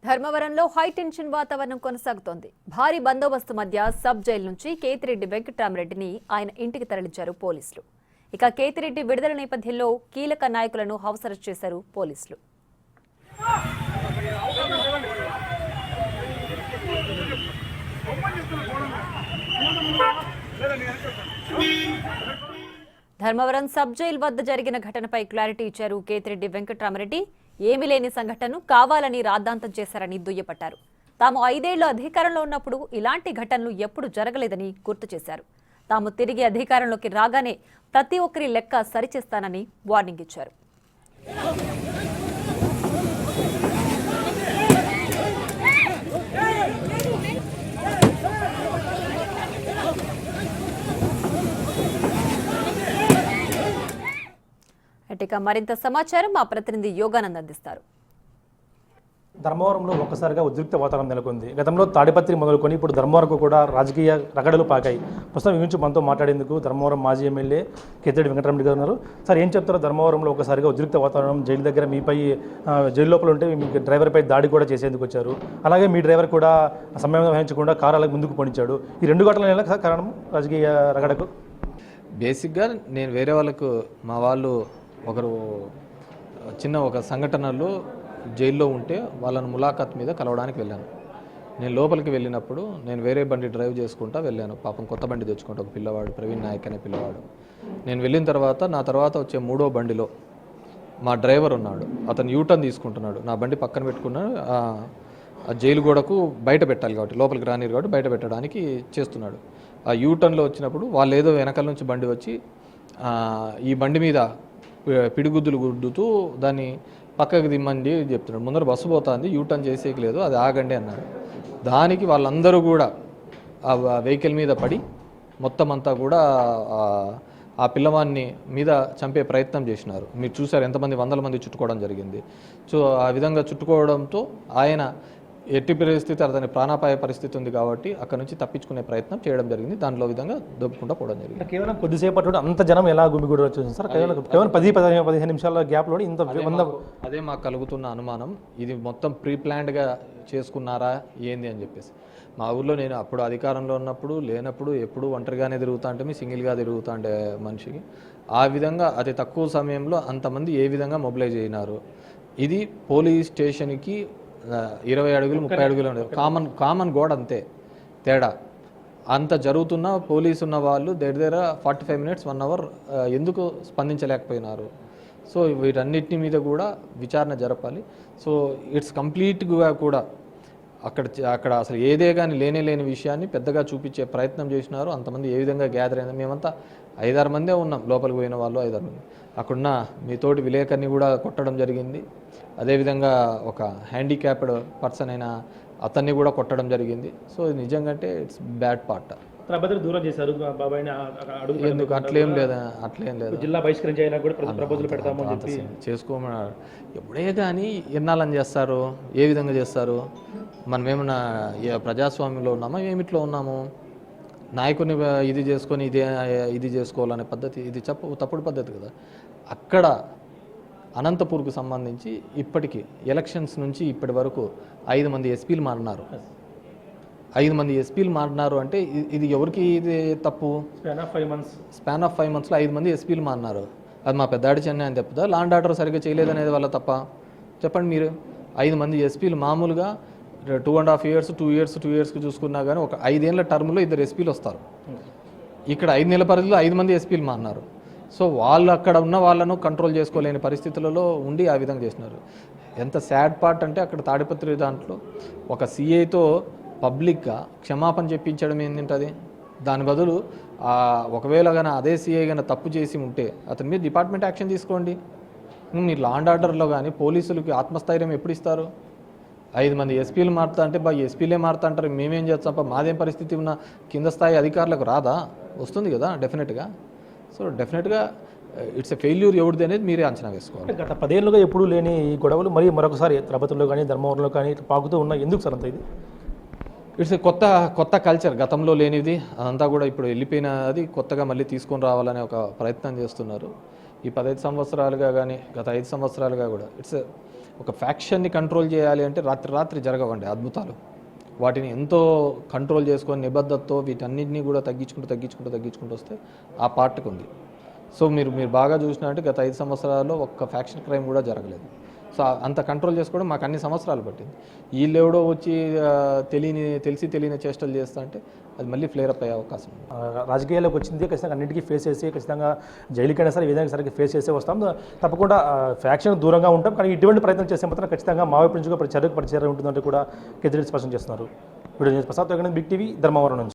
ధర్మవరంలో high tension వాతావరణం కొనసాగుతోంది. భారీ బందోబస్తు మధ్య సబ్ జైలు నుంచి కేతిరెడ్డి వెంకట్రామరెడ్డిని ఆయన ఇంటికి తరలించారు పోలీసులు. ఇక కేతిరెడ్డి విడుదల నేపథ్యంలో కీలక నాయకులను హౌస్ అరెస్ట్ చేశారు పోలీసులు. ధర్మవరం సబ్ జైలు వద్ద జరిగిన ఘటనపై క్లారిటీ ఇచ్చారు కేతిరెడ్డి వెంకట్రామరెడ్డి. ఏమీ లేని సంఘటనను కావాలని రాద్ధాంతం చేశారని దుయ్యబట్టారు. తాము 5 ఏళ్లు అధికారంలో ఉన్నప్పుడు ఇలాంటి ఘటనలు ఎప్పుడు జరగలేదని గుర్తు చేశారు. తాము తిరిగి అధికారంలోకి రాగానే ప్రతి ఒక్కరి లెక్క సరిచేస్తానని వార్నింగ్ ఇచ్చారు. ఇక మరింత సమాచారం మా ప్రతినిధి యోగానంద్ అందిస్తారు. ధర్మవరంలో ఒక్కసారిగా ఉద్రిక్త వాతావరణం నెలకొంది. గతంలో తాడిపత్రి మొదలుకొని ఇప్పుడు ధర్మవరంకు కూడా రాజకీయ రగడలు పాకాయి. ప్రస్తుతం గురించి మనతో మాట్లాడేందుకు ధర్మవరం మాజీ ఎమ్మెల్యే కేతిరెడ్డి వెంకటరామరెడ్డి గారు ఉన్నారు. సార్, ఏం చెప్తారో? ధర్మవరంలో ఒకసారిగా ఉద్రిక్త వాతావరణం, జైలు దగ్గర మీపై జైలు లోపల ఉంటే మీకు డ్రైవర్పై దాడి కూడా చేసేందుకు వచ్చారు. అలాగే మీ డ్రైవర్ కూడా సమయం వహించకుండా కారు అలాగే ముందుకు పొడిచాడు. ఈ 2 ఘటనలు ఎలా కారణం రాజకీయ రగడకు? బేసిక్గా నేను వేరే వాళ్ళకు మా వాళ్ళు ఒకరు ఒక సంఘటనలో జైల్లో ఉంటే వాళ్ళని ములాఖాత్ మీద కలవడానికి వెళ్ళాను. నేను లోపలికి వెళ్ళినప్పుడు నేను వేరే బండి డ్రైవ్ చేసుకుంటా వెళ్ళాను. పాపం కొత్త బండి తెచ్చుకుంటా ఒక పిల్లవాడు, ప్రవీణ్ నాయక్ అనే పిల్లవాడు. నేను వెళ్ళిన తర్వాత నా తర్వాత వచ్చే 3వ బండిలో మా డ్రైవర్ ఉన్నాడు. అతను యూటర్న్ తీసుకుంటున్నాడు. నా బండి పక్కన పెట్టుకున్నాడు. ఆ జైలు గోడకు బయట పెట్టాలి కాబట్టి, లోపలికి రానిరు కాబట్టి బయట పెట్టడానికి చేస్తున్నాడు. ఆ యూటర్న్లో వచ్చినప్పుడు వాళ్ళు ఏదో వెనకాల నుంచి బండి వచ్చి ఈ బండి మీద పిడిగుద్దులు గుద్దుతూ దాన్ని పక్కకు దిమ్మండి చెప్తున్నాడు. ముందర బస్సు పోతుంది, యూటర్న్ చేసేకి లేదు, అది ఆగండి అన్నాడు. దానికి వాళ్ళందరూ కూడా ఆ వెహికల్ మీద పడి మొత్తం అంతా కూడా ఆ పిల్లవాడిని మీద చంపే ప్రయత్నం చేసినారు. మీరు చూసారు ఎంతమంది, 100 మంది చుట్టుకోవడం జరిగింది. సో ఆ విధంగా చుట్టుకోవడంతో ఆయన ఎట్టి పరిస్థితి అతని ప్రాణాపాయ పరిస్థితి ఉంది కాబట్టి అక్కడ నుంచి తప్పించుకునే ప్రయత్నం చేయడం జరిగింది. దాంట్లో విధంగా దొబ్బుకుంటూ పోవడం జరిగింది. కేవలం కొద్దిసేపటి అంత జనం ఎలా గుమిగూడ వచ్చింది సార్? కేవలం 10-15 నిమిషాల గ్యాప్లో ఇంత అదే మాకు కలుగుతున్న అనుమానం. ఇది మొత్తం ప్రీ ప్లాన్డ్గా చేసుకున్నారా ఏంది అని చెప్పేసి. మా ఊర్లో నేను అప్పుడు అధికారంలో ఉన్నప్పుడు లేనప్పుడు ఎప్పుడు ఒంటరిగానే తిరుగుతా అంటే సింగిల్గా తిరుగుతా అంటే మనిషికి ఆ విధంగా అతి తక్కువ సమయంలో అంతమంది ఏ విధంగా మొబిలైజ్ అయినారు. ఇది పోలీస్ స్టేషన్కి 20 అడుగులు 30 అడుగులు ఉండేది. కామన్ గోడ, అంతే తేడా. అంత జరుగుతున్న పోలీసు ఉన్న వాళ్ళు దగ్గర 45 మినిట్స్ 1 అవర్ ఎందుకు స్పందించలేకపోయినారు? సో వీటన్నిటి మీద కూడా విచారణ జరపాలి. సో ఇట్స్ కంప్లీట్గా కూడా అక్కడ అసలు ఏదే కానీ లేని విషయాన్ని పెద్దగా చూపించే ప్రయత్నం చేసినారు. అంతమంది ఏ విధంగా గ్యాదర్ అయింది. మేమంతా 5-6 మందే ఉన్నాం. లోపలికి పోయిన వాళ్ళు 5-6 మంది. అక్కడున్న మీతోటి విలేకరిని కూడా కొట్టడం జరిగింది. అదేవిధంగా ఒక హ్యాండిక్యాప్డ్ పర్సన్ అయిన అతన్ని కూడా కొట్టడం జరిగింది. సో ఇది నిజంగా అంటే ఇట్స్ బ్యాడ్ పార్ట్. దూరం చేశారు బాబాయ్ని. ఎందుకు అట్లేం లేదు, జిల్లా బహిష్కరించేలా కూడా ప్రపోజల్ పెడతాము చేసుకోమన్నారు. ఎప్పుడే కానీ ఎన్నాళ్ళని చేస్తారు, ఏ విధంగా చేస్తారు? మనం ఏమన్నా ప్రజాస్వామ్యంలో ఉన్నామా, ఏమిట్లో ఉన్నాము? నాయకుని ఇది చేసుకొని ఇది చేసుకోవాలనే పద్ధతి ఇది తప్పుడు పద్ధతి కదా. అక్కడ అనంతపూర్కు సంబంధించి ఇప్పటికీ ఎలక్షన్స్ నుంచి ఇప్పటి వరకు 5 మంది ఎస్పీలు మారినారు. 5 మంది ఎస్పీలు మారినారు అంటే ఇది ఎవరికి ఇది తప్పు? స్పాన్ ఆఫ్ 5 మంత్స్లో 5 మంది ఎస్పీలు మారినారు. అది మా పెద్దాడి చెన్నై అని చెప్తా, లాండ్ ఆర్డర్ సరిగ్గా చేయలేదనేది వాళ్ళ తప్ప? చెప్పండి మీరు. 5 మంది ఎస్పీలు మామూలుగా 2.5 years 2 yearsకి చూసుకున్నా కానీ ఒక 5 ఏళ్ల టర్మ్లో 2 ఎస్పీలు వస్తారు. ఇక్కడ 5 నెలల పరిధిలో 5 మంది ఎస్పీలు మారినారు. సో వాళ్ళు అక్కడ ఉన్న వాళ్ళను కంట్రోల్ చేసుకోలేని పరిస్థితులలో ఉండి ఆ విధంగా చేసినారు. ఎంత సాడ్ పార్ట్ అంటే అక్కడ తాడిపత్రి దాంట్లో ఒక సిఐతో పబ్లిక్గా క్షమాపణ చెప్పించడం ఏంటంటే దాని బదులు ఒకవేళ కానీ అదే సిఐ కానీ తప్పు చేసి ఉంటే అతని మీద డిపార్ట్మెంట్ యాక్షన్ తీసుకోండి. మీరు లాండ్ ఆర్డర్లో కానీ పోలీసులకి ఆత్మస్థైర్యం ఎప్పుడు ఇస్తారు? 5 మంది ఎస్పీలు మారుతా అంటే ఎస్పీలే మారుతా అంటారు, మేమేం చేస్తాం, మాదేం పరిస్థితి ఉన్న కింద స్థాయి అధికారులకు రాదా? వస్తుంది కదా డెఫినెట్గా. సో డెఫినెట్గా ఇట్స్ ఎ ఫెయిల్యూర్ ఎవరిది అనేది మీరే అంచనా వేసుకోవాలి. గత 10 ఏళ్ళుగా ఎప్పుడూ లేని ఈ గొడవలు మరొకసారి తిరుపతిలో కానీ ధర్మవరంలో కానీ పాకుతూ ఉన్నాయి. ఎందుకు సార్ అంత ఇది? ఇట్స్ కొత్త కల్చర్, గతంలో లేనిది అదంతా కూడా ఇప్పుడు వెళ్ళిపోయినది కొత్తగా మళ్ళీ తీసుకొని రావాలనే ఒక ప్రయత్నం చేస్తున్నారు. ఈ 15 సంవత్సరాలుగా కానీ గత 5 సంవత్సరాలుగా కూడా ఒక ఫ్యాక్షన్ని కంట్రోల్ చేయాలి అంటే రాత్రి జరగవండి అద్భుతాలు. వాటిని ఎంతో కంట్రోల్ చేసుకొని నిబద్ధతతో వీటన్నిటిని కూడా తగ్గించుకుంటూ వస్తే ఆ పార్ట్కి ఉంది. సో మీరు బాగా చూసినట్టు గత 5 సంవత్సరాల్లో ఒక్క ఫ్యాక్షన్ క్రైమ్ కూడా జరగలేదు. సో అంత కంట్రోల్ చేసుకోవడం మాకు అన్ని సంవత్సరాలు పట్టింది. వీళ్ళెవడో వచ్చి తెలియని చేష్టలు చేస్తా అంటే అది మళ్ళీ ఫ్లేర్ అప్ అయ్యే అవకాశం ఉంది. రాజకీయాల్లోకి వచ్చింది ఖచ్చితంగా అన్నింటికీ ఫేస్ చేసి ఖచ్చితంగా జైలుకైనా సరే విధంగా సరే ఫేస్ చేసే వస్తాం. తప్పకుండా ఫ్యాక్షన్ దూరంగా ఉంటాం. కానీ ఇటువంటి ప్రయత్నం చేసే మాత్రం ఖచ్చితంగా మా వైపు నుంచి కూడా చర్య ఉంటుందంటే కూడా కేతిరెడ్డి స్పష్టం చేస్తున్నారు. Video Prasad big TV Dharmavaram నుంచి.